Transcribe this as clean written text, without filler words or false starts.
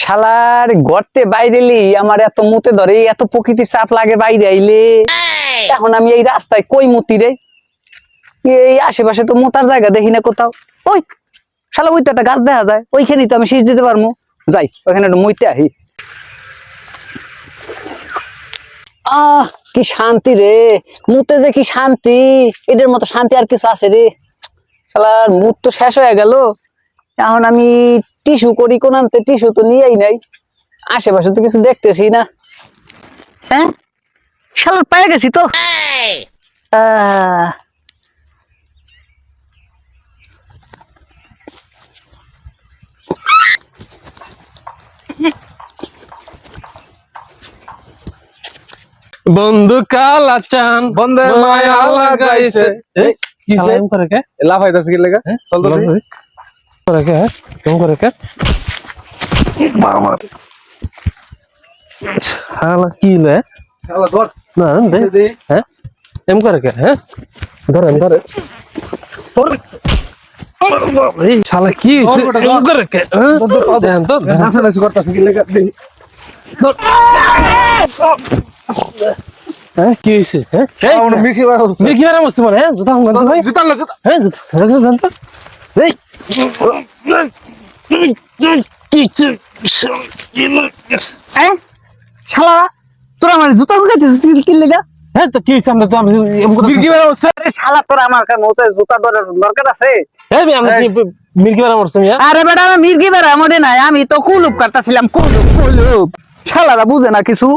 শালার গর্তে বাইরেলি আমার এত মুতে ধরে, এত প্রকৃতির চাপ লাগে বাইরে আইলে। এখন আমি এই রাস্তায় কই মুতি রে? এই আশেপাশে তো মুতার জায়গা দেখি না কোথাও। ওই শালা ওই তো একটা গাছ দেখা যায়, ওইখানেই তো আমি শীষ দিতে পারবো। যাই ওইখানে একটু মুইতে আহি। আহ কি শান্তি রে, মুতে যে কি শান্তি, এদের মতো শান্তি আর কিছু আছে রে? শালার মুত তো শেষ হয়ে গেল। এখন আমি টিস্যু করি কোন আনতে, টিস্যু তো নিয়েই নাই, আশেপাশে তো কিছু দেখতেছি না। হ্যাঁ শালার পেয়ে গেছি তো। আহ বন্ধু কালা চান বন্ধে মায়া লাগাইছে। কি সালাম করে কে লাফাইতাছে কি লাগা? চল তো দেখি। করে কে কেমন করে কে বাবা শালা কি লে শালা ধর। না দে হ্যাঁ এম করে কে হ্যাঁ ধরেন ধরে এই শালা কি এম করে কে দেন তো নাচানাচি করতাছে কি লাগা? দেখি। হ্যাঁ কি হইছে হ্যাঁ আমার মিশি বার হচ্ছে। কি বারে মস্ত মানে হ্যাঁ জুতা হুঙ্গা ভাই জুতা লাগা। হ্যাঁ জুতা জান তো এই হ্যাঁ শালা তোরা আমার জুতা হুকাইতেছিস কি লেগা? হ্যাঁ তো কি হইছে আমরা তো মির্গি বার হচ্ছে। আরে শালা তোরা আমার কাছে মতে জুতা ধরার দরকার আছে? এই আমরা কি মির্কি বারে মরছ মিয়া আরে বেটা আমি মির্গি বেড়া মনে নাই, আমি তো কুলুপ কাটতাছিলাম, কুলুপ কুলুপ। শালারা বুঝে না কিছু।